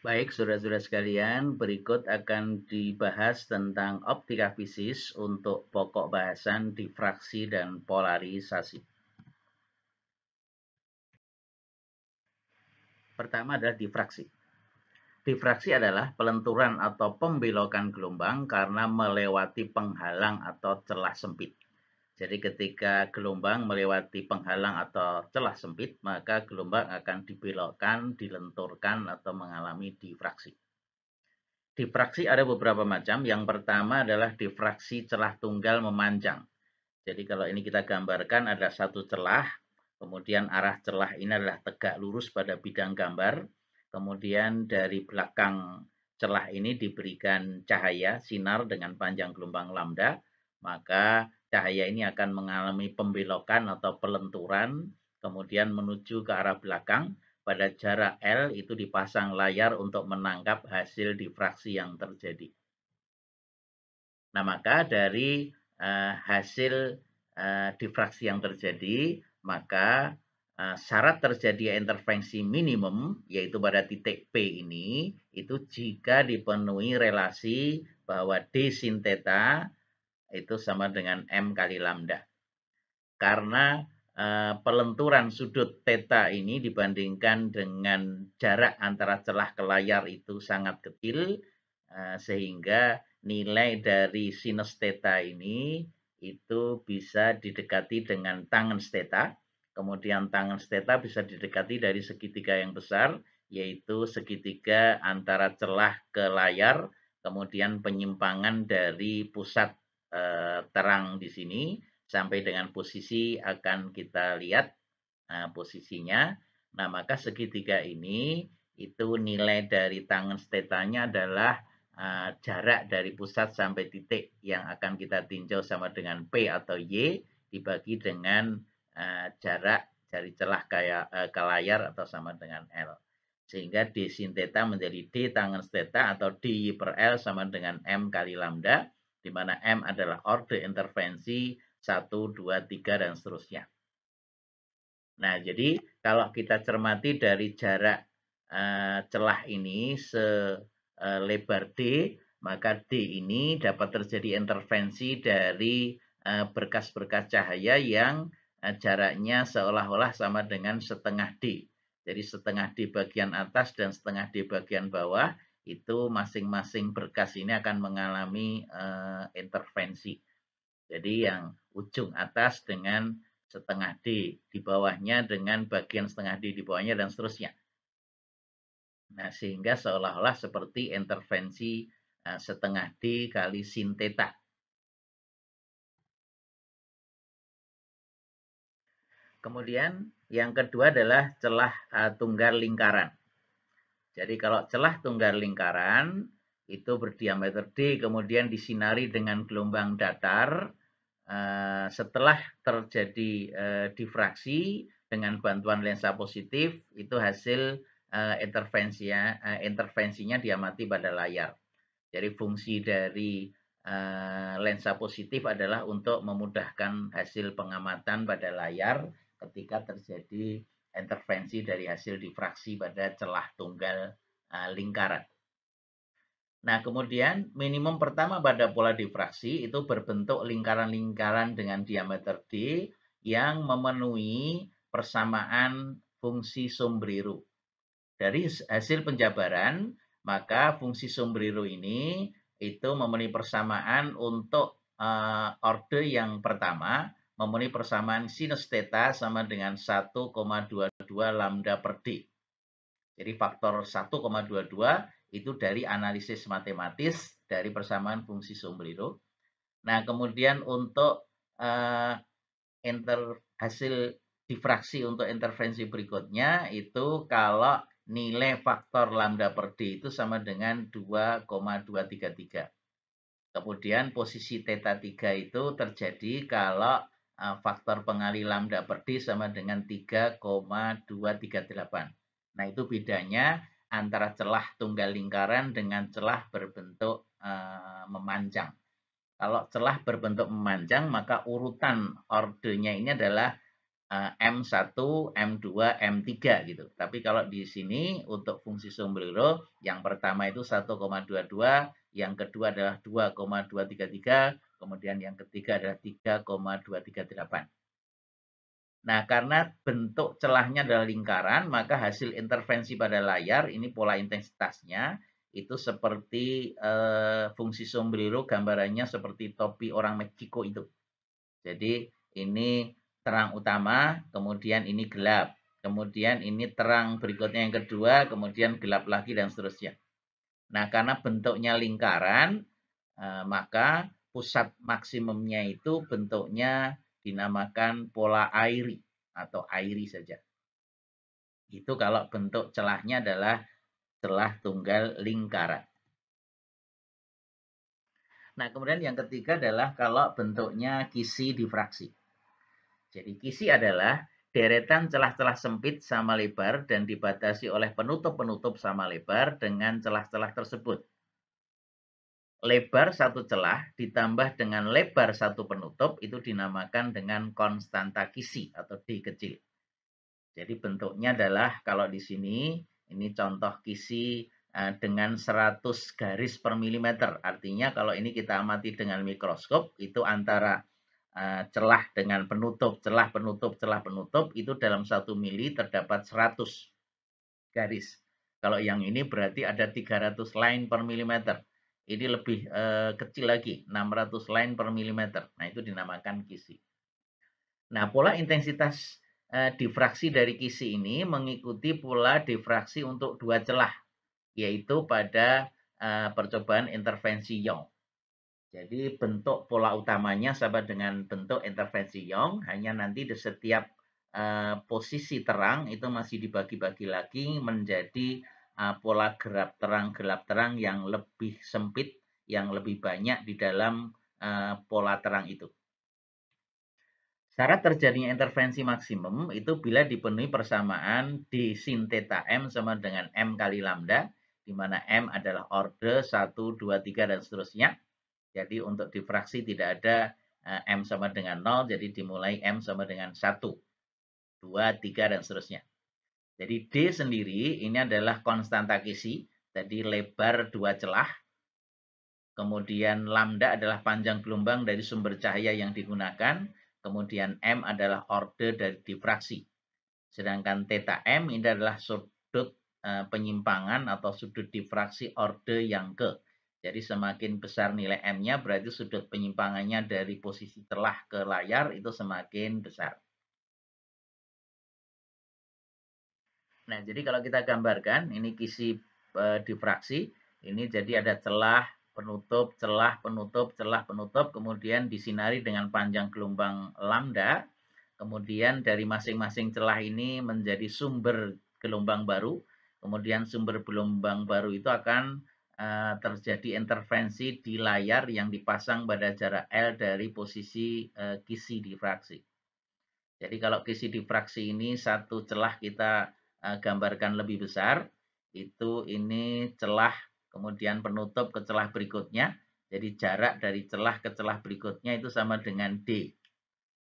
Baik, saudara-saudara sekalian, berikut akan dibahas tentang optika fisis untuk pokok bahasan difraksi dan polarisasi. Pertama adalah difraksi. Difraksi adalah pelenturan atau pembelokan gelombang karena melewati penghalang atau celah sempit. Jadi ketika gelombang melewati penghalang atau celah sempit, maka gelombang akan dibelokkan, dilenturkan, atau mengalami difraksi. Difraksi ada beberapa macam. Yang pertama adalah difraksi celah tunggal memanjang. Jadi kalau ini kita gambarkan ada satu celah, kemudian arah celah ini adalah tegak lurus pada bidang gambar. Kemudian dari belakang celah ini diberikan cahaya, sinar dengan panjang gelombang lambda, maka cahaya ini akan mengalami pembelokan atau pelenturan, kemudian menuju ke arah belakang. Pada jarak L itu dipasang layar untuk menangkap hasil difraksi yang terjadi. Nah, maka dari hasil difraksi yang terjadi, maka syarat terjadi intervensi minimum, yaitu pada titik P ini, itu jika dipenuhi relasi bahwa D sin theta itu sama dengan M kali lambda. Karena pelenturan sudut theta ini dibandingkan dengan jarak antara celah ke layar itu sangat kecil, sehingga nilai dari sinus theta ini itu bisa didekati dengan tangens theta. Kemudian tangens theta bisa didekati dari segitiga yang besar, yaitu segitiga antara celah ke layar, kemudian penyimpangan dari pusat terang di sini sampai dengan posisi akan kita lihat posisinya. Nah, maka segitiga ini itu nilai dari tangens theta-nya adalah jarak dari pusat sampai titik yang akan kita tinjau sama dengan P atau Y dibagi dengan jarak dari celah ke layar atau sama dengan L. Sehingga D sin theta menjadi D tangens theta atau D per L sama dengan M kali lambda, di mana M adalah orde intervensi 1, 2, 3, dan seterusnya. Nah, jadi kalau kita cermati dari jarak celah ini selebar D, maka D ini dapat terjadi intervensi dari berkas-berkas cahaya yang jaraknya seolah-olah sama dengan setengah D. Jadi setengah D bagian atas dan setengah D bagian bawah itu masing-masing berkas ini akan mengalami intervensi. Jadi yang ujung atas dengan setengah D di bawahnya dengan bagian setengah D di bawahnya dan seterusnya. Nah, sehingga seolah-olah seperti intervensi setengah D kali sin theta. Kemudian yang kedua adalah celah tunggal lingkaran. Jadi kalau celah tunggal lingkaran itu berdiameter D kemudian disinari dengan gelombang datar, setelah terjadi difraksi dengan bantuan lensa positif itu hasil intervensinya diamati pada layar. Jadi fungsi dari lensa positif adalah untuk memudahkan hasil pengamatan pada layar ketika terjadi intervensi dari hasil difraksi pada celah tunggal lingkaran. Nah, kemudian minimum pertama pada pola difraksi itu berbentuk lingkaran-lingkaran dengan diameter D yang memenuhi persamaan fungsi Sombrero. Dari hasil penjabaran, maka fungsi Sombrero ini itu memenuhi persamaan untuk orde yang pertama, memenuhi persamaan sinus theta sama dengan 1,22 lambda per D. Jadi faktor 1,22 itu dari analisis matematis dari persamaan fungsi Sombrero. Nah, kemudian untuk hasil difraksi untuk intervensi berikutnya itu kalau nilai faktor lambda per D itu sama dengan 2,233. Kemudian posisi theta 3 itu terjadi kalau faktor pengali lambda per D sama dengan 3,238. Nah, itu bedanya antara celah tunggal lingkaran dengan celah berbentuk memanjang. Kalau celah berbentuk memanjang, maka urutan ordenya ini adalah M1, M2, M3 gitu. Tapi kalau di sini untuk fungsi sombrero yang pertama itu 1,22, yang kedua adalah 2,233, kemudian yang ketiga adalah 3,238. Nah, karena bentuk celahnya adalah lingkaran, maka hasil intervensi pada layar, ini pola intensitasnya, itu seperti fungsi sombrero, gambarannya seperti topi orang Meksiko itu. Jadi ini terang utama, kemudian ini gelap. Kemudian ini terang berikutnya yang kedua, kemudian gelap lagi dan seterusnya. Nah, karena bentuknya lingkaran, maka pusat maksimumnya itu bentuknya dinamakan pola airi atau airi saja. Itu kalau bentuk celahnya adalah celah tunggal lingkaran. Nah, kemudian yang ketiga adalah kalau bentuknya kisi difraksi. Jadi kisi adalah deretan celah-celah sempit sama lebar dan dibatasi oleh penutup-penutup sama lebar dengan celah-celah tersebut. Lebar satu celah ditambah dengan lebar satu penutup itu dinamakan dengan konstanta kisi atau D kecil. Jadi bentuknya adalah kalau di sini ini contoh kisi dengan 100 garis per milimeter. Artinya kalau ini kita amati dengan mikroskop itu antara celah dengan penutup, celah penutup, celah penutup itu dalam 1 mili terdapat 100 garis. Kalau yang ini berarti ada 300 line per milimeter. Ini lebih kecil lagi, 600 line per milimeter. Nah, itu dinamakan kisi. Nah, pola intensitas difraksi dari kisi ini mengikuti pola difraksi untuk dua celah, yaitu pada percobaan intervensi Young. Jadi bentuk pola utamanya sama dengan bentuk intervensi Young, hanya nanti di setiap posisi terang itu masih dibagi-bagi lagi menjadi pola gelap terang yang lebih sempit, yang lebih banyak di dalam pola terang itu. Syarat terjadinya intervensi maksimum itu bila dipenuhi persamaan D sin theta M sama dengan M kali lambda, di mana M adalah orde 1, 2, 3, dan seterusnya. Jadi untuk difraksi tidak ada M sama dengan 0, jadi dimulai M sama dengan 1, 2, 3, dan seterusnya. Jadi D sendiri ini adalah konstanta kisi, jadi lebar dua celah. Kemudian lambda adalah panjang gelombang dari sumber cahaya yang digunakan. Kemudian M adalah orde dari difraksi. Sedangkan theta M ini adalah sudut penyimpangan atau sudut difraksi orde yang ke. Jadi semakin besar nilai M-nya berarti sudut penyimpangannya dari posisi celah ke layar itu semakin besar. Nah, jadi kalau kita gambarkan, ini kisi difraksi, ini jadi ada celah, penutup, celah, penutup, celah, penutup, kemudian disinari dengan panjang gelombang lambda, kemudian dari masing-masing celah ini menjadi sumber gelombang baru, kemudian sumber gelombang baru itu akan terjadi intervensi di layar yang dipasang pada jarak L dari posisi kisi difraksi. Jadi kalau kisi difraksi ini satu celah kita gambarkan lebih besar, itu ini celah kemudian penutup ke celah berikutnya. Jadi jarak dari celah ke celah berikutnya itu sama dengan D.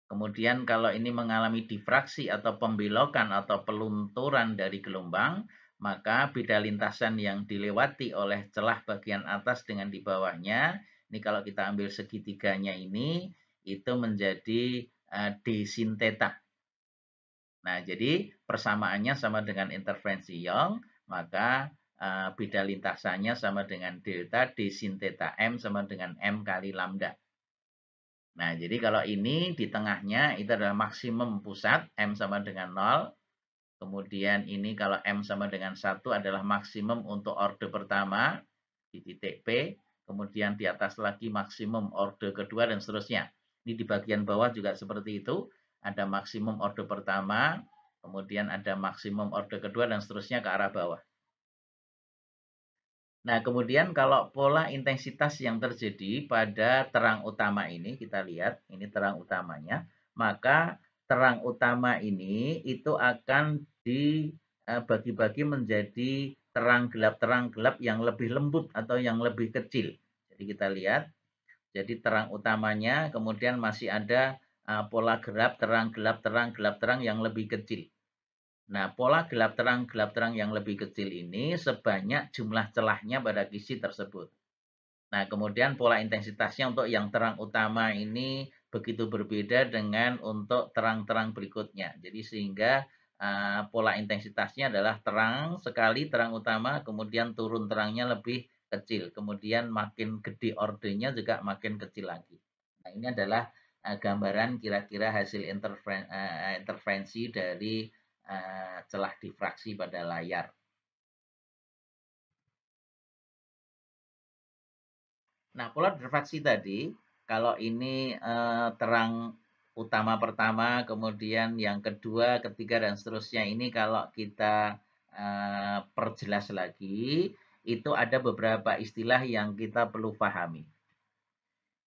Kemudian kalau ini mengalami difraksi atau pembelokan atau pelunturan dari gelombang, maka beda lintasan yang dilewati oleh celah bagian atas dengan di bawahnya, ini kalau kita ambil segitiganya ini, itu menjadi D sin theta. Nah, jadi persamaannya sama dengan intervensi Young, maka beda lintasannya sama dengan delta D sin theta M sama dengan M kali lambda. Nah, jadi kalau ini di tengahnya itu adalah maksimum pusat, M sama dengan 0. Kemudian ini kalau M sama dengan 1 adalah maksimum untuk orde pertama di titik P. Kemudian di atas lagi maksimum orde kedua dan seterusnya. Ini di bagian bawah juga seperti itu. Ada maksimum orde pertama, kemudian ada maksimum orde kedua dan seterusnya ke arah bawah. Nah, kemudian kalau pola intensitas yang terjadi pada terang utama ini, kita lihat, ini terang utamanya, maka terang utama ini itu akan dibagi-bagi menjadi terang gelap yang lebih lembut atau yang lebih kecil. Jadi kita lihat, jadi terang utamanya kemudian masih ada pola gelap, terang yang lebih kecil. Nah, pola gelap, terang yang lebih kecil ini sebanyak jumlah celahnya pada kisi tersebut. Nah, kemudian pola intensitasnya untuk yang terang utama ini begitu berbeda dengan untuk terang-terang berikutnya. Jadi sehingga pola intensitasnya adalah terang sekali, terang utama, kemudian turun terangnya lebih kecil. Kemudian makin gede ordenya juga makin kecil lagi. Nah, ini adalah gambaran kira-kira hasil intervensi dari celah difraksi pada layar. Nah, pola difraksi tadi, kalau ini terang utama pertama, kemudian yang kedua, ketiga, dan seterusnya ini kalau kita perjelas lagi, itu ada beberapa istilah yang kita perlu pahami.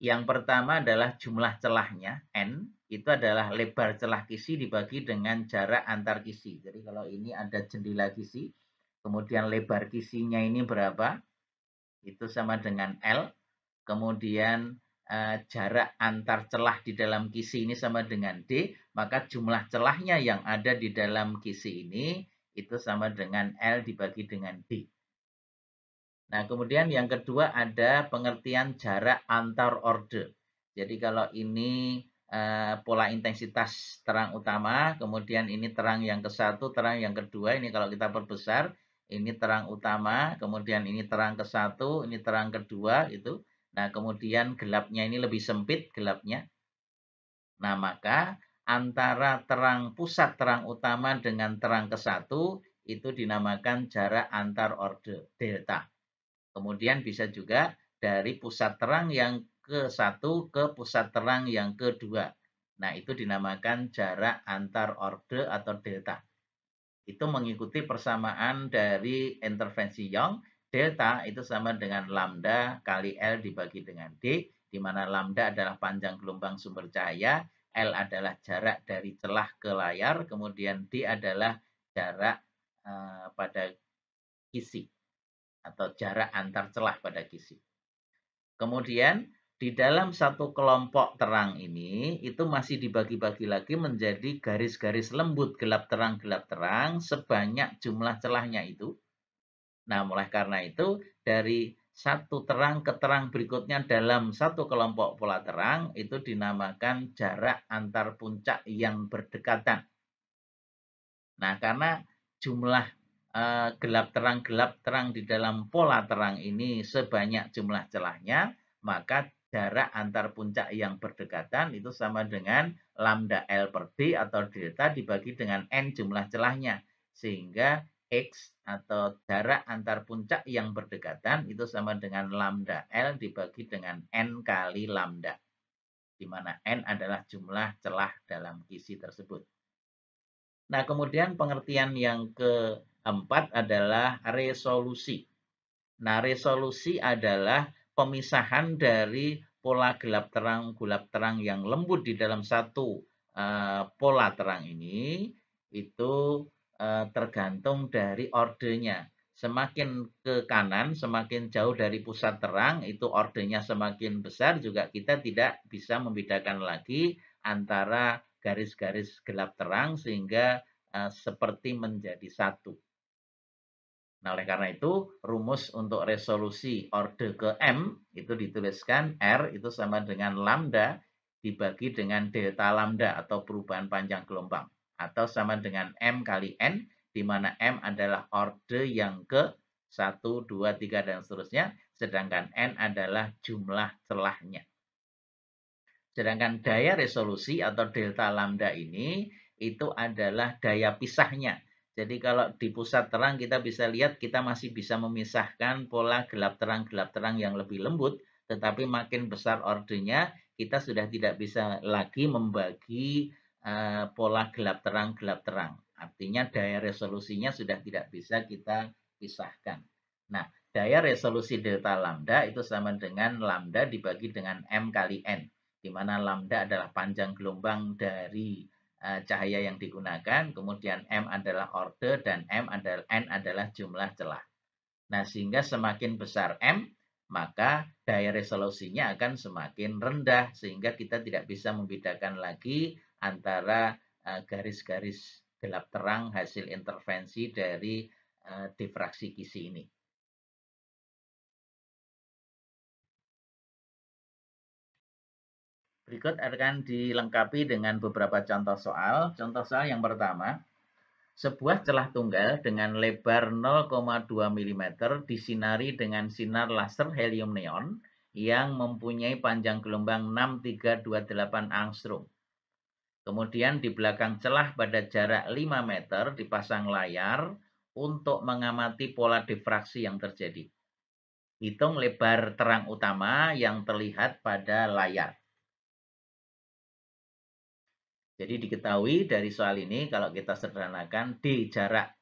Yang pertama adalah jumlah celahnya, N, itu adalah lebar celah kisi dibagi dengan jarak antar kisi. Jadi kalau ini ada jendela kisi, kemudian lebar kisinya ini berapa, itu sama dengan L. Kemudian jarak antar celah di dalam kisi ini sama dengan D, maka jumlah celahnya yang ada di dalam kisi ini itu sama dengan L dibagi dengan D. Nah, kemudian yang kedua ada pengertian jarak antar orde. Jadi kalau ini pola intensitas terang utama, kemudian ini terang yang ke satu, terang yang kedua, ini kalau kita perbesar, ini terang utama, kemudian ini terang ke satu, ini terang kedua, itu. Nah, kemudian gelapnya ini lebih sempit gelapnya. Nah, maka antara terang pusat terang utama dengan terang ke satu itu dinamakan jarak antar orde delta. Kemudian bisa juga dari pusat terang yang ke satu ke pusat terang yang kedua. Nah, itu dinamakan jarak antar orde atau delta. Itu mengikuti persamaan dari intervensi Young. Delta itu sama dengan lambda kali L dibagi dengan D, di mana lambda adalah panjang gelombang sumber cahaya, L adalah jarak dari celah ke layar, kemudian D adalah jarak pada kisi atau jarak antar celah pada kisi. Kemudian di dalam satu kelompok terang ini itu masih dibagi-bagi lagi menjadi garis-garis lembut gelap terang sebanyak jumlah celahnya itu. Nah, mulai karena itu dari satu terang ke terang berikutnya dalam satu kelompok pola terang itu dinamakan jarak antar puncak yang berdekatan. Nah, karena jumlah gelap terang di dalam pola terang ini sebanyak jumlah celahnya, maka jarak antar puncak yang berdekatan itu sama dengan lambda L per D atau delta dibagi dengan N jumlah celahnya. Sehingga X atau jarak antar puncak yang berdekatan itu sama dengan lambda L dibagi dengan N kali lambda. Di mana N adalah jumlah celah dalam kisi tersebut. Nah, kemudian pengertian yang keempat adalah resolusi. Nah, resolusi adalah pemisahan dari pola gelap terang yang lembut di dalam satu pola terang ini itu tergantung dari ordenya. Semakin ke kanan, semakin jauh dari pusat terang, itu ordenya semakin besar, juga kita tidak bisa membedakan lagi antara garis-garis gelap terang sehingga seperti menjadi satu. Nah, oleh karena itu, rumus untuk resolusi orde ke M itu dituliskan R itu sama dengan lambda dibagi dengan delta lambda atau perubahan panjang gelombang. Atau sama dengan M kali N, di mana M adalah orde yang ke 1, 2, 3, dan seterusnya. Sedangkan N adalah jumlah celahnya. Sedangkan daya resolusi atau delta lambda ini itu adalah daya pisahnya. Jadi kalau di pusat terang kita bisa lihat kita masih bisa memisahkan pola gelap terang yang lebih lembut, tetapi makin besar ordenya kita sudah tidak bisa lagi membagi pola gelap terang. Artinya daya resolusinya sudah tidak bisa kita pisahkan. Nah, daya resolusi delta lambda itu sama dengan lambda dibagi dengan M kali N, di mana lambda adalah panjang gelombang dari cahaya yang digunakan, kemudian M adalah orde, dan N adalah jumlah celah. Nah, sehingga semakin besar M, maka daya resolusinya akan semakin rendah sehingga kita tidak bisa membedakan lagi antara garis-garis gelap terang hasil intervensi dari difraksi kisi ini. Berikut akan dilengkapi dengan beberapa contoh soal. Contoh soal yang pertama, sebuah celah tunggal dengan lebar 0,2 mm disinari dengan sinar laser helium neon yang mempunyai panjang gelombang 6328 angstrom. Kemudian di belakang celah pada jarak 5 meter dipasang layar untuk mengamati pola difraksi yang terjadi. Hitung lebar terang utama yang terlihat pada layar. Jadi diketahui dari soal ini kalau kita sederhanakan D jarak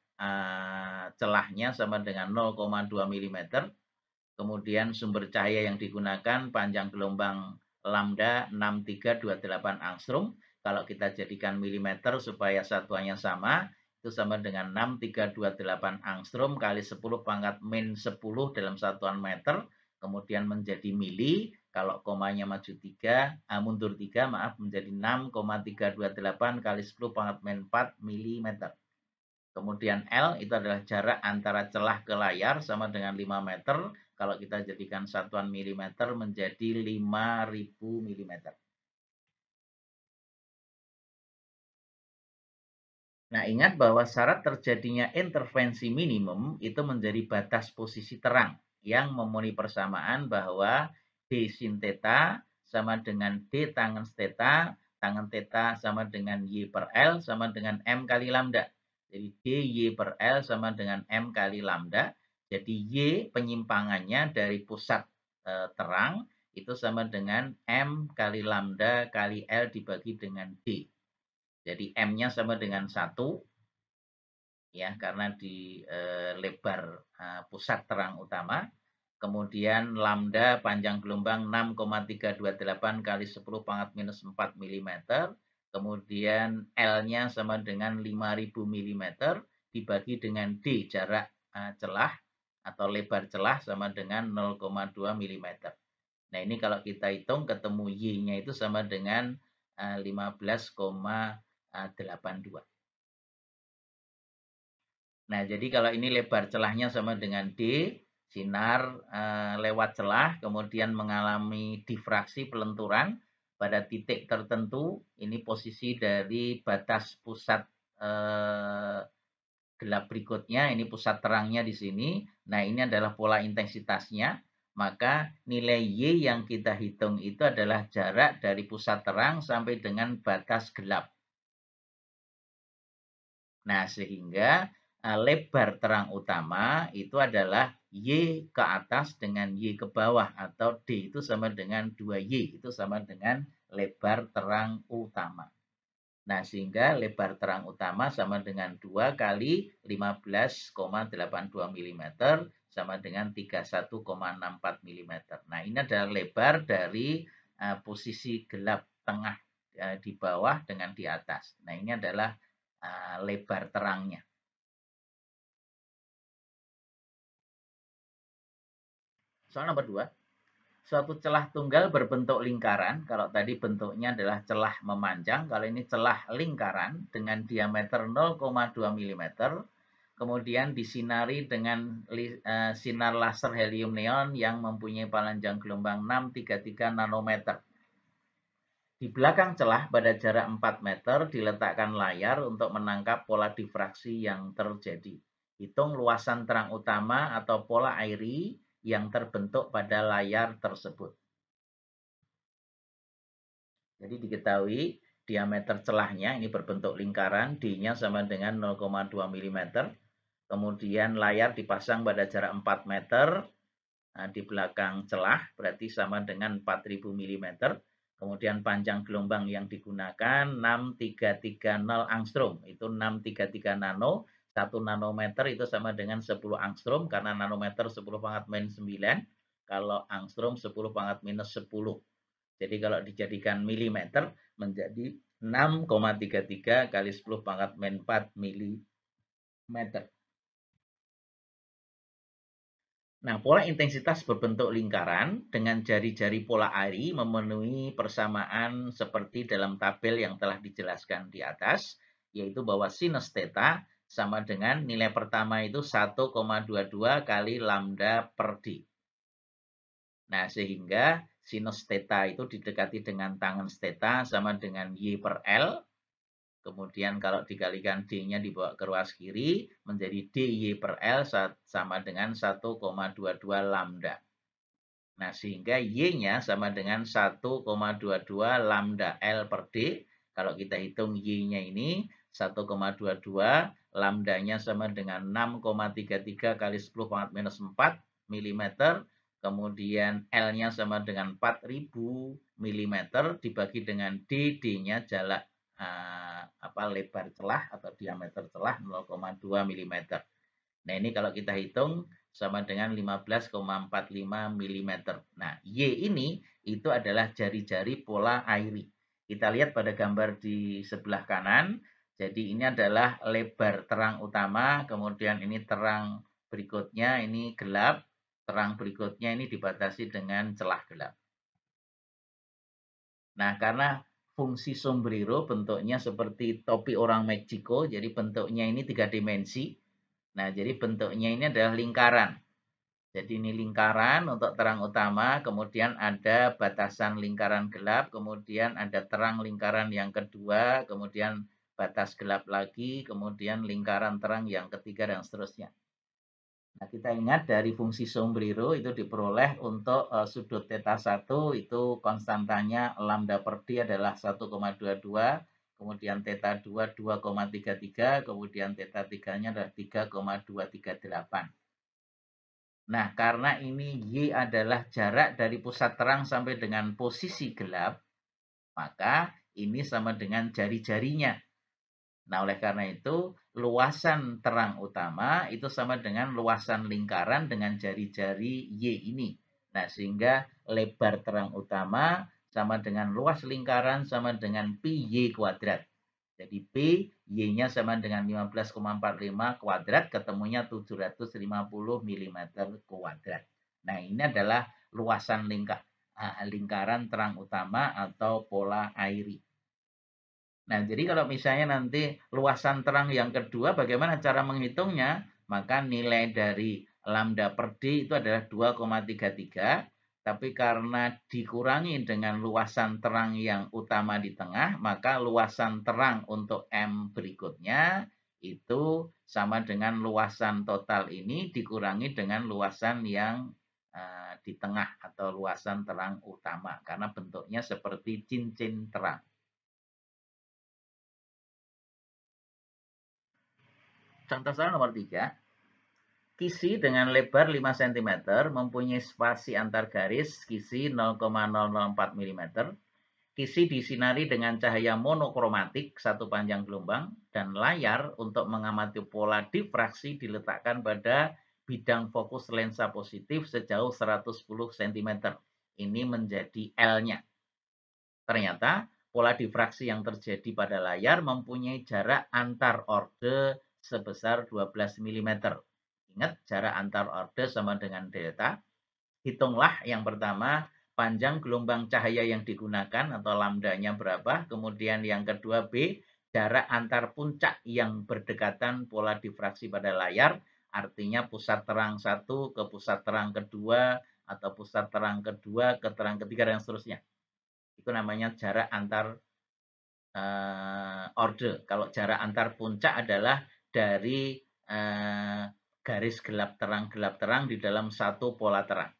celahnya sama dengan 0,2 mm. Kemudian sumber cahaya yang digunakan panjang gelombang lambda 6328 angstrom. Kalau kita jadikan milimeter supaya satuannya sama, itu sama dengan 6328 angstrom kali 10 pangkat min 10 dalam satuan meter, kemudian menjadi mili. Kalau komanya maju 3, mundur 3, maaf, menjadi 6,328 kali 10 pangkat min 4 mm. Kemudian L itu adalah jarak antara celah ke layar sama dengan 5 meter. Kalau kita jadikan satuan milimeter menjadi 5000 mm. Nah, ingat bahwa syarat terjadinya intervensi minimum itu menjadi batas posisi terang yang memenuhi persamaan bahwa D sin theta sama dengan D tangens theta, tangen theta sama dengan Y per L sama dengan M kali lambda. Jadi D Y per L sama dengan M kali lambda. Jadi Y penyimpangannya dari pusat terang itu sama dengan M kali lambda kali L dibagi dengan D. Jadi M-nya sama dengan 1, ya, karena di lebar pusat terang utama. Kemudian lambda panjang gelombang 6,328 kali 10 pangkat minus 4 mm. Kemudian L-nya sama dengan 5000 mm dibagi dengan D jarak celah atau lebar celah sama dengan 0,2 mm. Nah, ini kalau kita hitung ketemu Y-nya itu sama dengan 15,82. Nah, jadi kalau ini lebar celahnya sama dengan D, sinar lewat celah, kemudian mengalami difraksi pelenturan pada titik tertentu. Ini posisi dari batas pusat gelap berikutnya, ini pusat terangnya di sini. Nah, ini adalah pola intensitasnya. Maka nilai Y yang kita hitung itu adalah jarak dari pusat terang sampai dengan batas gelap. Nah, sehingga lebar terang utama itu adalah Y ke atas dengan Y ke bawah, atau D itu sama dengan 2Y, itu sama dengan lebar terang utama. Nah, sehingga lebar terang utama sama dengan 2 kali 15,82 mm sama dengan 31,64 mm. Nah, ini adalah lebar dari posisi gelap tengah di bawah dengan di atas. Nah, ini adalah lebar terangnya. Soal nomor 2. Suatu celah tunggal berbentuk lingkaran. Kalau tadi bentuknya adalah celah memanjang, kalau ini celah lingkaran dengan diameter 0,2 mm. Kemudian disinari dengan sinar laser helium neon yang mempunyai panjang gelombang 633 nanometer. Di belakang celah pada jarak 4 meter diletakkan layar untuk menangkap pola difraksi yang terjadi. Hitung luasan terang utama atau pola airy yang terbentuk pada layar tersebut. Jadi diketahui diameter celahnya ini berbentuk lingkaran, D-nya sama dengan 0,2 mm. Kemudian layar dipasang pada jarak 4 meter di belakang celah, berarti sama dengan 4000 mm. Kemudian panjang gelombang yang digunakan 6330 angstrom, itu 633 nano. 1 nanometer itu sama dengan 10 angstrom, karena nanometer 10 pangkat minus 9, kalau angstrom 10 pangkat minus 10. Jadi kalau dijadikan milimeter menjadi 6,33 kali 10 pangkat min 4 milimeter. Nah, pola intensitas berbentuk lingkaran dengan jari-jari pola ARI memenuhi persamaan seperti dalam tabel yang telah dijelaskan di atas, yaitu bahwa sinus theta sama dengan nilai pertama itu 1,22 kali lambda per D. Nah, sehingga sinus theta itu didekati dengan tangens theta sama dengan Y per L. Kemudian kalau dikalikan D-nya dibawa ke ruas kiri, menjadi DY per L sama dengan 1,22 lambda. Nah, sehingga Y-nya sama dengan 1,22 lambda L per D. Kalau kita hitung Y-nya ini 1,22, lambdanya sama dengan 6,33 kali 10 pangkat minus 4 mm. Kemudian L-nya sama dengan 4000 mm dibagi dengan D, D-nya jarak lebar celah atau diameter celah 0,2 mm. Nah, ini kalau kita hitung sama dengan 15,45 mm. Nah, Y ini itu adalah jari-jari pola AIRI. Kita lihat pada gambar di sebelah kanan. Jadi ini adalah lebar terang utama, kemudian ini terang berikutnya ini gelap, terang berikutnya ini dibatasi dengan celah gelap. Nah, karena fungsi sombrero bentuknya seperti topi orang Meksiko, jadi bentuknya ini 3 dimensi. Nah, jadi bentuknya ini adalah lingkaran. Jadi ini lingkaran untuk terang utama, kemudian ada batasan lingkaran gelap, kemudian ada terang lingkaran yang kedua, kemudian batas gelap lagi, kemudian lingkaran terang yang ketiga, dan seterusnya. Nah, kita ingat dari fungsi sombrero itu diperoleh untuk sudut theta 1 itu konstantanya lambda per D adalah 1,22, kemudian theta 2 2,33, kemudian theta 3-nya adalah 3,238. Nah, karena ini Y adalah jarak dari pusat terang sampai dengan posisi gelap, maka ini sama dengan jari-jarinya. Nah, oleh karena itu, luasan terang utama itu sama dengan luasan lingkaran dengan jari-jari Y ini. Nah, sehingga lebar terang utama sama dengan luas lingkaran sama dengan pi Y kuadrat. Jadi P, Y-nya sama dengan 15,45 kuadrat, ketemunya 750 mm kuadrat. Nah, ini adalah luasan lingkaran terang utama atau pola AIRI. Nah, jadi kalau misalnya nanti luasan terang yang kedua, bagaimana cara menghitungnya? Maka nilai dari lambda per D itu adalah 2,33, tapi karena dikurangi dengan luasan terang yang utama di tengah, maka luasan terang untuk M berikutnya itu sama dengan luasan total ini dikurangi dengan luasan yang di tengah atau luasan terang utama, karena bentuknya seperti cincin terang. Contoh soal nomor 3. Kisi dengan lebar 5 cm mempunyai spasi antar garis kisi 0,004 mm. Kisi disinari dengan cahaya monokromatik satu panjang gelombang dan layar untuk mengamati pola difraksi diletakkan pada bidang fokus lensa positif sejauh 110 cm. Ini menjadi L-nya. Ternyata pola difraksi yang terjadi pada layar mempunyai jarak antar orde sebesar 12 mm. Ingat, jarak antar orde sama dengan delta. Hitunglah yang pertama, panjang gelombang cahaya yang digunakan atau lambdanya berapa. Kemudian yang kedua B, jarak antar puncak yang berdekatan pola difraksi pada layar. Artinya pusat terang satu ke pusat terang kedua atau pusat terang kedua ke terang ketiga dan seterusnya. Itu namanya jarak antar orde. Kalau jarak antar puncak adalah dari garis gelap terang di dalam satu pola terang.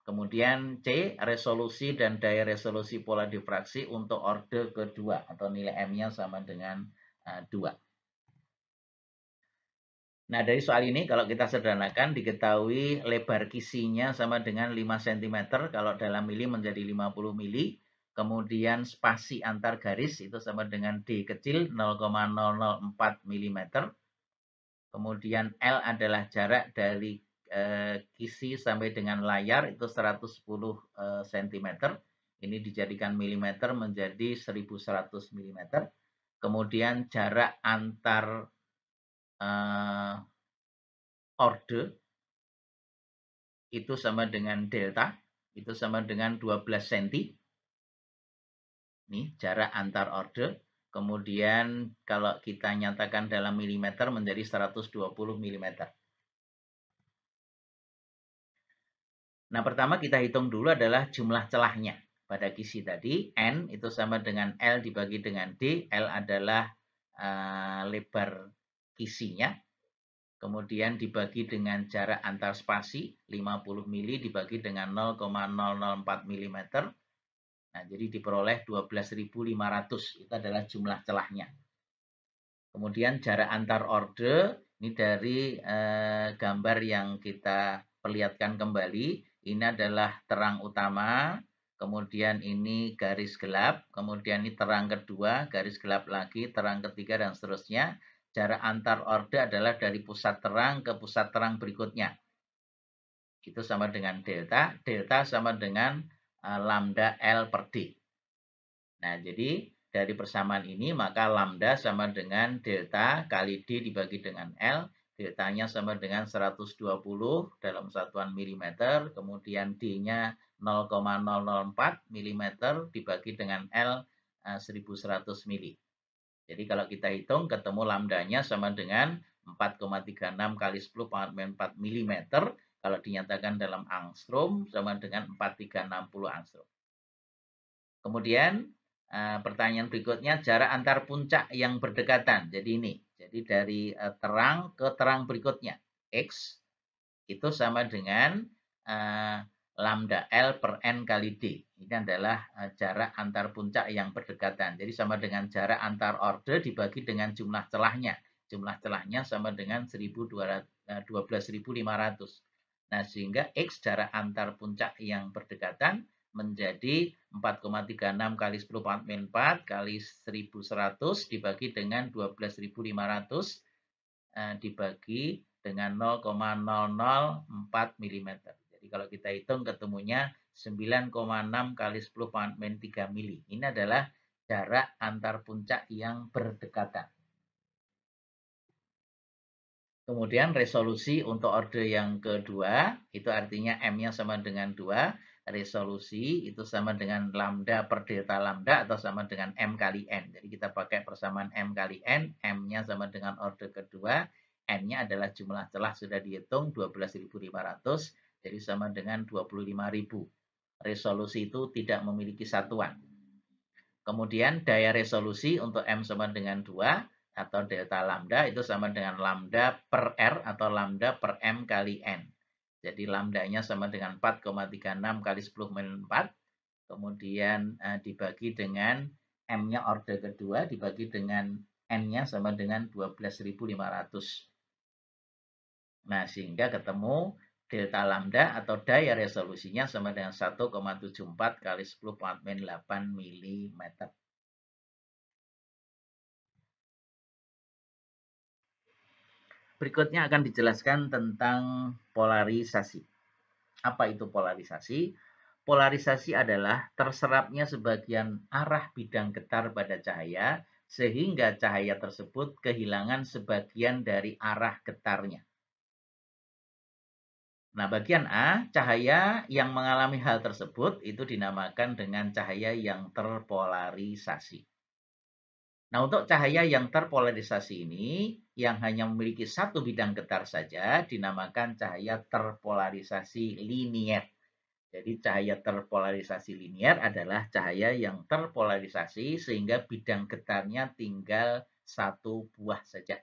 Kemudian C, resolusi dan daya resolusi pola difraksi untuk orde kedua atau nilai M-nya sama dengan 2. Nah, dari soal ini kalau kita sederhanakan diketahui lebar kisinya sama dengan 5 cm, kalau dalam mili menjadi 50 mili. Kemudian spasi antar garis itu sama dengan D kecil 0,004 mm. Kemudian L adalah jarak dari kisi sampai dengan layar itu 110 cm. Ini dijadikan milimeter menjadi 1100 mm. Kemudian jarak antar orde itu sama dengan delta, itu sama dengan 12 cm. Nih, jarak antar order. Kemudian kalau kita nyatakan dalam milimeter menjadi 120 mm. Nah, pertama kita hitung dulu adalah jumlah celahnya. Pada kisi tadi, N itu sama dengan L dibagi dengan D. L adalah lebar kisinya. Kemudian dibagi dengan jarak antar spasi, 50 mili dibagi dengan 0,004 mm. Nah, jadi diperoleh 12.500. Itu adalah jumlah celahnya. Kemudian jarak antar orde, ini dari gambar yang kita perlihatkan kembali. Ini adalah terang utama, kemudian ini garis gelap, kemudian ini terang kedua, garis gelap lagi, terang ketiga, dan seterusnya. Jarak antar orde adalah dari pusat terang ke pusat terang berikutnya. Itu sama dengan delta. Delta sama dengan lambda L per D. Nah, jadi dari persamaan ini maka lambda sama dengan delta kali D dibagi dengan L. Deltanya sama dengan 120 dalam satuan milimeter. Kemudian D-nya 0,004 milimeter dibagi dengan L 1100 mili. Jadi kalau kita hitung ketemu lambdanya sama dengan 4,36 kali 10 pangkat 4 milimeter. Kalau dinyatakan dalam angstrom sama dengan 4360 angstrom. Kemudian pertanyaan berikutnya, jarak antar puncak yang berdekatan. Jadi ini, jadi dari terang ke terang berikutnya, X itu sama dengan lambda L per N kali D. Ini adalah jarak antar puncak yang berdekatan. Jadi sama dengan jarak antar orde dibagi dengan jumlah celahnya. Jumlah celahnya sama dengan 12.500. Nah, sehingga X jarak antar puncak yang berdekatan menjadi 4,36 kali 10 pangkat 4 kali 1100 dibagi dengan 12.500 dibagi dengan 0,004 mm. Jadi kalau kita hitung ketemunya 9,6 kali 10 pangkat 3 mili. Ini adalah jarak antar puncak yang berdekatan. Kemudian resolusi untuk orde yang kedua, itu artinya M-nya sama dengan 2. Resolusi itu sama dengan lambda per delta lambda atau sama dengan M kali N. Jadi kita pakai persamaan M kali N, M-nya sama dengan orde kedua, N-nya adalah jumlah celah sudah dihitung 12.500, jadi sama dengan 25.000. Resolusi itu tidak memiliki satuan. Kemudian daya resolusi untuk M sama dengan 2, atau delta lambda itu sama dengan lambda per R atau lambda per M kali N. Jadi lambdanya sama dengan 4,36 kali 10 min 4. Kemudian dibagi dengan M-nya orde kedua, dibagi dengan N-nya sama dengan 12.500. Nah, sehingga ketemu delta lambda atau daya resolusinya sama dengan 1,74 kali 10 pangkat min 8 mm. Berikutnya akan dijelaskan tentang polarisasi. Apa itu polarisasi? Polarisasi adalah terserapnya sebagian arah bidang getar pada cahaya sehingga cahaya tersebut kehilangan sebagian dari arah getarnya. Nah, bagian A, cahaya yang mengalami hal tersebut itu dinamakan dengan cahaya yang terpolarisasi. Nah, untuk cahaya yang terpolarisasi ini, yang hanya memiliki satu bidang getar saja, dinamakan cahaya terpolarisasi linier. Jadi, cahaya terpolarisasi linier adalah cahaya yang terpolarisasi sehingga bidang getarnya tinggal satu buah saja.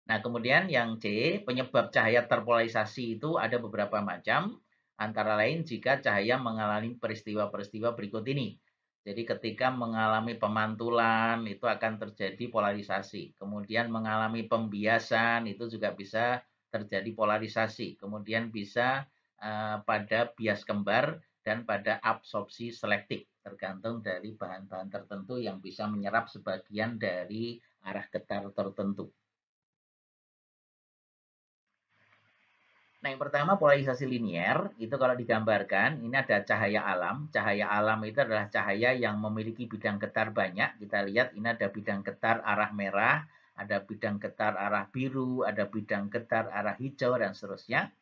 Nah, kemudian yang C, penyebab cahaya terpolarisasi itu ada beberapa macam, antara lain jika cahaya mengalami peristiwa-peristiwa berikut ini. Jadi ketika mengalami pemantulan itu akan terjadi polarisasi. Kemudian mengalami pembiasan itu juga bisa terjadi polarisasi. Kemudian bisa pada bias kembar dan pada absorpsi selektif. Tergantung dari bahan-bahan tertentu yang bisa menyerap sebagian dari arah getar tertentu. Nah, yang pertama polarisasi linier, itu kalau digambarkan, ini ada cahaya alam. Cahaya alam itu adalah cahaya yang memiliki bidang getar banyak. Kita lihat ini ada bidang getar arah merah, ada bidang getar arah biru, ada bidang getar arah hijau, dan seterusnya.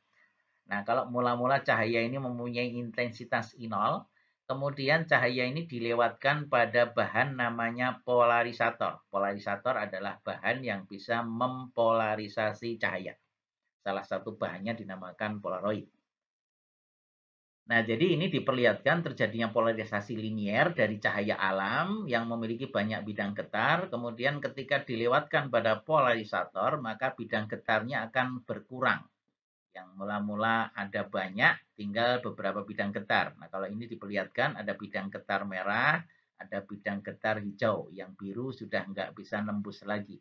Nah, kalau mula-mula cahaya ini mempunyai intensitas I0, kemudian cahaya ini dilewatkan pada bahan namanya polarisator. Polarisator adalah bahan yang bisa mempolarisasi cahaya. Salah satu bahannya dinamakan polaroid. Nah, jadi ini diperlihatkan terjadinya polarisasi linier dari cahaya alam yang memiliki banyak bidang getar. Kemudian ketika dilewatkan pada polarisator, maka bidang getarnya akan berkurang. Yang mula-mula ada banyak, tinggal beberapa bidang getar. Nah, kalau ini diperlihatkan ada bidang getar merah, ada bidang getar hijau. Yang biru sudah nggak bisa nembus lagi.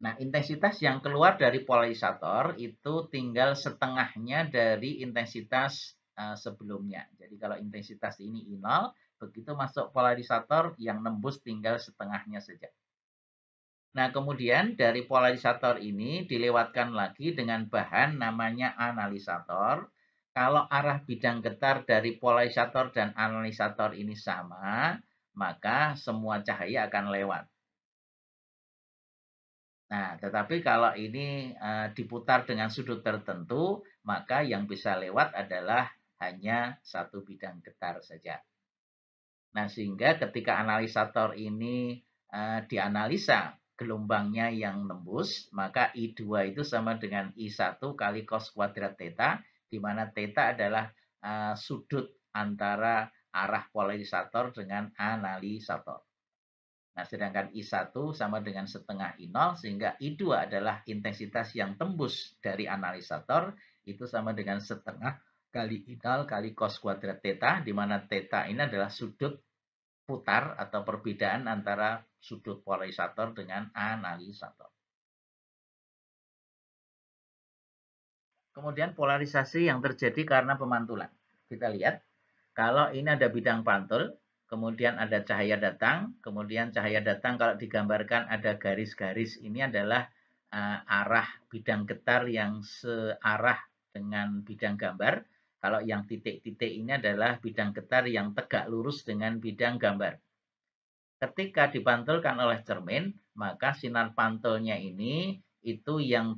Nah, intensitas yang keluar dari polarisator itu tinggal setengahnya dari intensitas sebelumnya. Jadi kalau intensitas ini I0, begitu masuk polarisator yang nembus tinggal setengahnya saja. Nah, kemudian dari polarisator ini dilewatkan lagi dengan bahan namanya analisator. Kalau arah bidang getar dari polarisator dan analisator ini sama, maka semua cahaya akan lewat. Nah, tetapi kalau ini diputar dengan sudut tertentu, maka yang bisa lewat adalah hanya satu bidang getar saja. Nah, sehingga ketika analisator ini dianalisa gelombangnya yang nembus, maka I2 itu sama dengan I1 kali cos kuadrat theta, di mana theta adalah sudut antara arah polarisator dengan analisator. Nah, sedangkan I1 sama dengan setengah I0, sehingga I2 adalah intensitas yang tembus dari analisator, itu sama dengan setengah kali I0 kali cos kuadrat theta, di mana theta ini adalah sudut putar atau perbedaan antara sudut polarisator dengan analisator. Kemudian polarisasi yang terjadi karena pemantulan. Kita lihat, kalau ini ada bidang pantul, kemudian ada cahaya datang, kemudian cahaya datang kalau digambarkan ada garis-garis, ini adalah arah bidang getar yang searah dengan bidang gambar. Kalau yang titik-titik ini adalah bidang getar yang tegak lurus dengan bidang gambar. Ketika dipantulkan oleh cermin, maka sinar pantulnya ini itu yang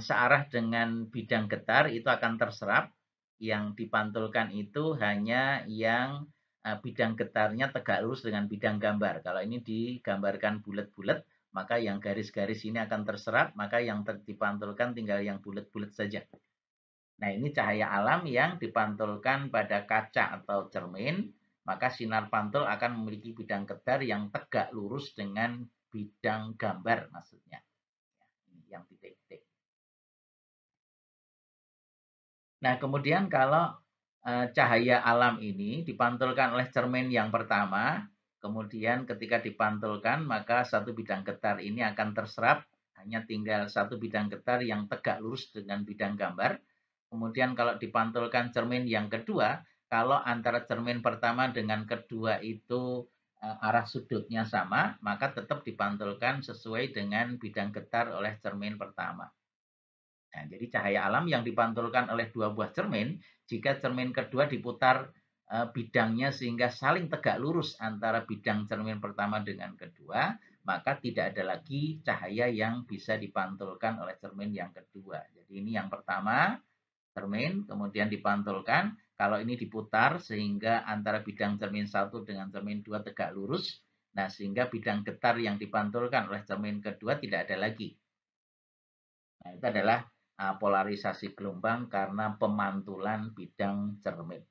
searah dengan bidang getar itu akan terserap. Yang dipantulkan itu hanya yang bidang getarnya tegak lurus dengan bidang gambar. Kalau ini digambarkan bulat-bulat, maka yang garis-garis ini akan terserap, maka yang dipantulkan tinggal yang bulat-bulat saja. Nah, ini cahaya alam yang dipantulkan pada kaca atau cermin, maka sinar pantul akan memiliki bidang getar yang tegak lurus dengan bidang gambar maksudnya. Ini yang titik-titik. Nah, kemudian kalau cahaya alam ini dipantulkan oleh cermin yang pertama, kemudian ketika dipantulkan maka satu bidang getar ini akan terserap, hanya tinggal satu bidang getar yang tegak lurus dengan bidang gambar. Kemudian kalau dipantulkan cermin yang kedua, kalau antara cermin pertama dengan kedua itu arah sudutnya sama, maka tetap dipantulkan sesuai dengan bidang getar oleh cermin pertama. Nah, jadi cahaya alam yang dipantulkan oleh dua buah cermin, jika cermin kedua diputar bidangnya sehingga saling tegak lurus antara bidang cermin pertama dengan kedua, maka tidak ada lagi cahaya yang bisa dipantulkan oleh cermin yang kedua. Jadi ini yang pertama, cermin, kemudian dipantulkan. Kalau ini diputar sehingga antara bidang cermin satu dengan cermin dua tegak lurus, nah sehingga bidang getar yang dipantulkan oleh cermin kedua tidak ada lagi. Nah, itu adalah polarisasi gelombang karena pemantulan bidang cermin.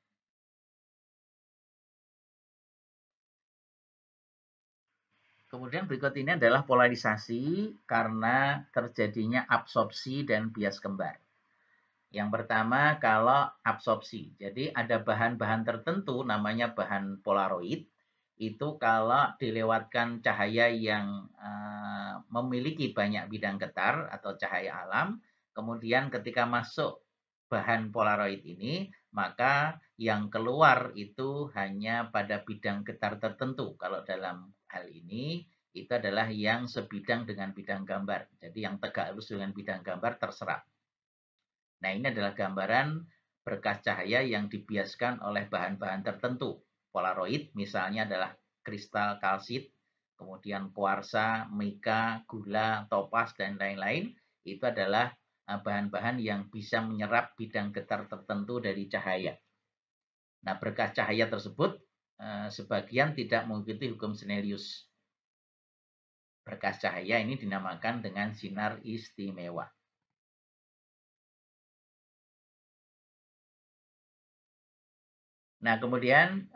Kemudian berikut ini adalah polarisasi karena terjadinya absorpsi dan bias kembar. Yang pertama kalau absorpsi. Jadi ada bahan-bahan tertentu namanya bahan polaroid. Itu kalau dilewatkan cahaya yang memiliki banyak bidang getar atau cahaya alam, kemudian ketika masuk bahan polaroid ini, maka yang keluar itu hanya pada bidang getar tertentu. Kalau dalam hal ini, itu adalah yang sebidang dengan bidang gambar. Jadi yang tegak lurus dengan bidang gambar terserap. Nah, ini adalah gambaran berkas cahaya yang dibiaskan oleh bahan-bahan tertentu. Polaroid misalnya adalah kristal kalsit, kemudian kuarsa, mika, gula, topas, dan lain-lain. Itu adalah bahan-bahan yang bisa menyerap bidang getar tertentu dari cahaya. Nah, berkas cahaya tersebut sebagian tidak mengikuti hukum Snellius. Berkas cahaya ini dinamakan dengan sinar istimewa. Nah, kemudian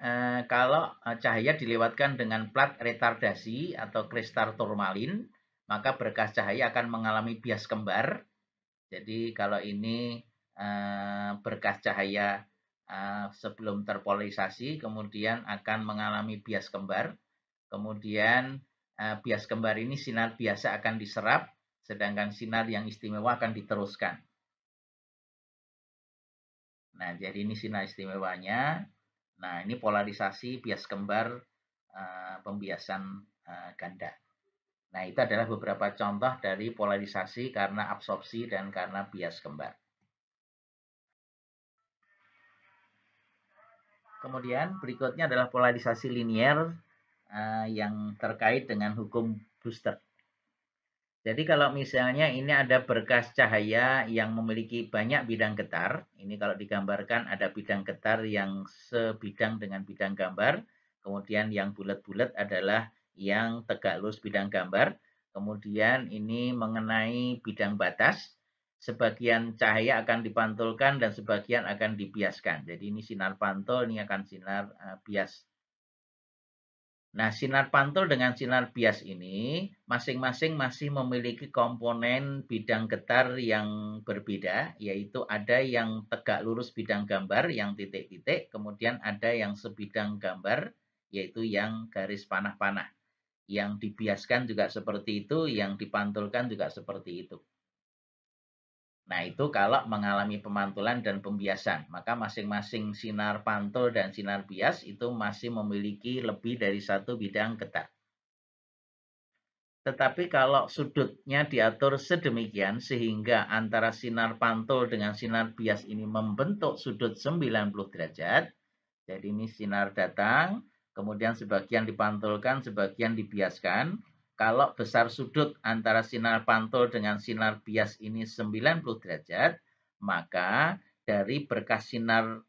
kalau cahaya dilewatkan dengan plat retardasi atau kristal turmalin, maka berkas cahaya akan mengalami bias kembar. Jadi kalau ini berkas cahaya sebelum terpolarisasi, kemudian akan mengalami bias kembar. Kemudian bias kembar ini sinar biasa akan diserap, sedangkan sinar yang istimewa akan diteruskan. Nah, jadi ini sinar istimewanya. Nah, ini polarisasi bias kembar pembiasan ganda. Nah, itu adalah beberapa contoh dari polarisasi karena absorpsi dan karena bias kembar. Kemudian berikutnya adalah polarisasi linier yang terkait dengan hukum Brewster. Jadi kalau misalnya ini ada berkas cahaya yang memiliki banyak bidang getar, ini kalau digambarkan ada bidang getar yang sebidang dengan bidang gambar, kemudian yang bulat-bulat adalah yang tegak lurus bidang gambar, kemudian ini mengenai bidang batas, sebagian cahaya akan dipantulkan dan sebagian akan dibiaskan. Jadi ini sinar pantul, ini akan sinar bias. Nah, sinar pantul dengan sinar bias ini masing-masing masih memiliki komponen bidang getar yang berbeda, yaitu ada yang tegak lurus bidang gambar yang titik-titik, kemudian ada yang sebidang gambar, yaitu yang garis panah-panah. Yang dibiaskan juga seperti itu, yang dipantulkan juga seperti itu. Nah, itu kalau mengalami pemantulan dan pembiasan, maka masing-masing sinar pantul dan sinar bias itu masih memiliki lebih dari satu bidang getar. Tetapi kalau sudutnya diatur sedemikian sehingga antara sinar pantul dengan sinar bias ini membentuk sudut 90 derajat, jadi ini sinar datang, kemudian sebagian dipantulkan, sebagian dibiaskan. Kalau besar sudut antara sinar pantul dengan sinar bias ini 90 derajat, maka dari berkas sinar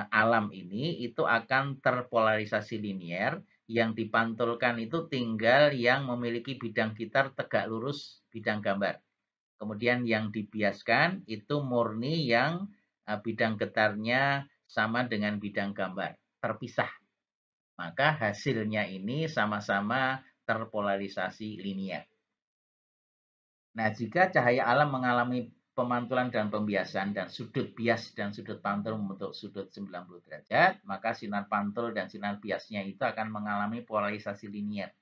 alam ini itu akan terpolarisasi linier, yang dipantulkan itu tinggal yang memiliki bidang gitar tegak lurus bidang gambar. Kemudian yang dibiaskan itu murni yang bidang getarnya sama dengan bidang gambar, terpisah. Maka hasilnya ini sama-sama terpolarisasi linier. Nah, jika cahaya alam mengalami pemantulan dan pembiasan dan sudut bias dan sudut pantul membentuk sudut 90 derajat, maka sinar pantul dan sinar biasnya itu akan mengalami polarisasi linier.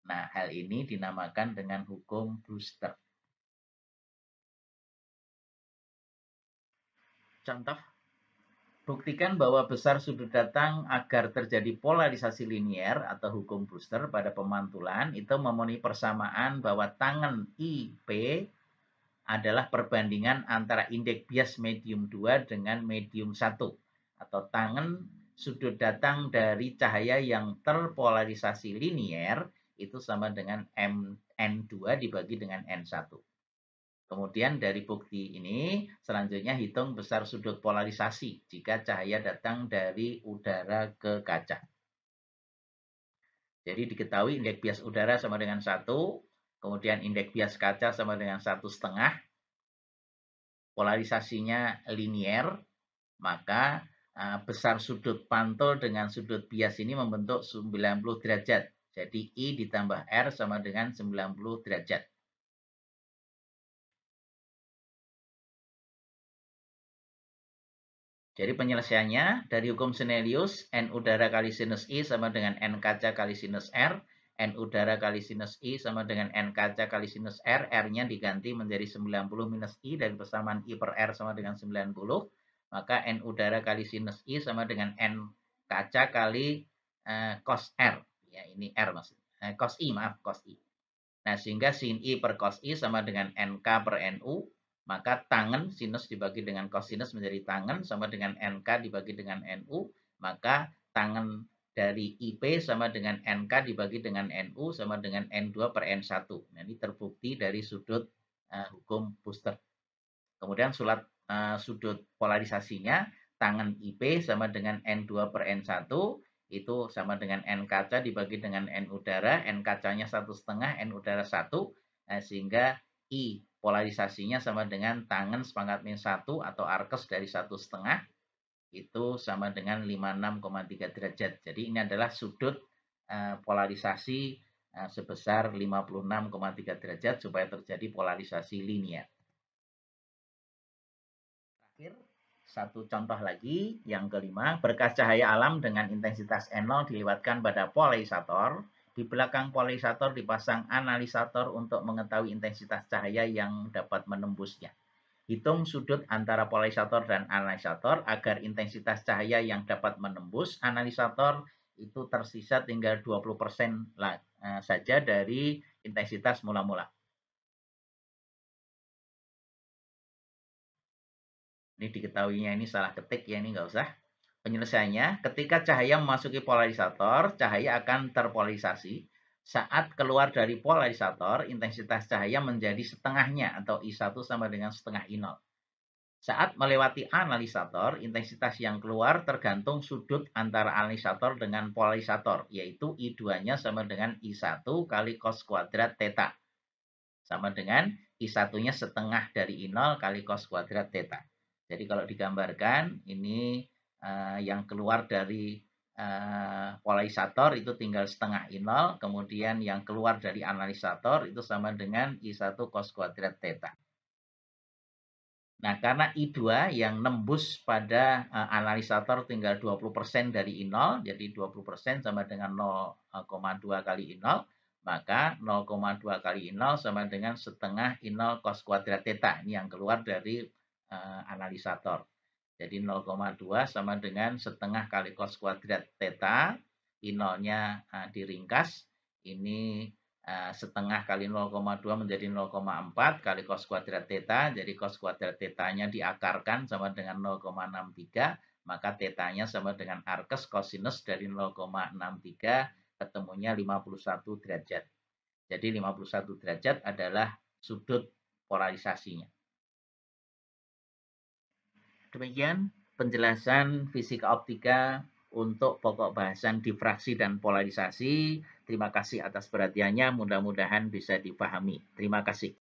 Nah, hal ini dinamakan dengan hukum Brewster. Contoh, buktikan bahwa besar sudut datang agar terjadi polarisasi linier atau hukum Brewster pada pemantulan itu memenuhi persamaan bahwa tangen IP adalah perbandingan antara indeks bias medium 2 dengan medium 1 atau tangen sudut datang dari cahaya yang terpolarisasi linier itu sama dengan N2 dibagi dengan N1. Kemudian dari bukti ini selanjutnya hitung besar sudut polarisasi jika cahaya datang dari udara ke kaca. Jadi diketahui indeks bias udara sama dengan 1, kemudian indeks bias kaca sama dengan 1,5, polarisasinya linier, maka besar sudut pantul dengan sudut bias ini membentuk 90 derajat. Jadi I ditambah R sama dengan 90 derajat. Jadi penyelesaiannya dari hukum Snellius, N udara kali sinus I sama dengan N kaca kali sinus R, N udara kali sinus I sama dengan N kaca kali sinus R, R-nya diganti menjadi 90 minus I dari persamaan I per R sama dengan 90, maka N udara kali sinus I sama dengan N kaca kali cos R. Ya, ini R maksudnya. Cos I, maaf, cos I. Nah, sehingga sin I per cos I sama dengan NK per NU, maka tangen sinus dibagi dengan cosinus menjadi tangen sama dengan NK dibagi dengan NU, maka tangen dari IP sama dengan NK dibagi dengan NU sama dengan N2 per N1. Nah, ini terbukti dari sudut hukum Brewster. Kemudian sudut polarisasinya, tangen IP sama dengan N2/N1, itu sama dengan N kaca dibagi dengan N udara, N kacanya 1,5, N udara 1, sehingga I polarisasinya sama dengan tangen /-1 atau arkes dari 1,5, itu sama dengan 56,3 derajat. Jadi ini adalah sudut polarisasi sebesar 56,3 derajat supaya terjadi polarisasi linear. Terakhir, satu contoh lagi, yang kelima, berkas cahaya alam dengan intensitas N0 dilewatkan pada polarisator. Di belakang polarisator dipasang analisator untuk mengetahui intensitas cahaya yang dapat menembusnya. Hitung sudut antara polarisator dan analisator agar intensitas cahaya yang dapat menembus analisator itu tersisa tinggal 20% saja dari intensitas mula-mula. Ini diketahuinya ini salah ketik ya, ini nggak usah. Penyelesaiannya, ketika cahaya memasuki polarisator, cahaya akan terpolarisasi. Saat keluar dari polarisator, intensitas cahaya menjadi setengahnya atau I1 sama dengan setengah I0. Saat melewati analisator, intensitas yang keluar tergantung sudut antara analisator dengan polarisator, yaitu I2-nya sama dengan I1 kali cos kuadrat theta. Sama dengan I1-nya setengah dari I0 kali cos kuadrat theta. Jadi kalau digambarkan, ini yang keluar dari polarisator itu tinggal setengah I0, kemudian yang keluar dari analisator itu sama dengan I1 cos kuadrat theta. Nah, karena I2 yang nembus pada analisator tinggal 20% dari I0, jadi 20% sama dengan 0,2 kali I0, maka 0,2 kali I0 sama dengan setengah I0 cos kuadrat theta. Ini yang keluar dari analisator. Jadi 0,2 sama dengan setengah kali cos kuadrat theta. I0-nya diringkas. Ini setengah kali 0,2 menjadi 0,4 kali cos kuadrat theta. Jadi cos kuadrat theta-nya diakarkan sama dengan 0,63. Maka theta-nya sama dengan arkes kosinus dari 0,63 ketemunya 51 derajat. Jadi 51 derajat adalah sudut polarisasinya. Demikian penjelasan fisika optika untuk pokok bahasan difraksi dan polarisasi. Terima kasih atas perhatiannya, mudah-mudahan bisa dipahami. Terima kasih.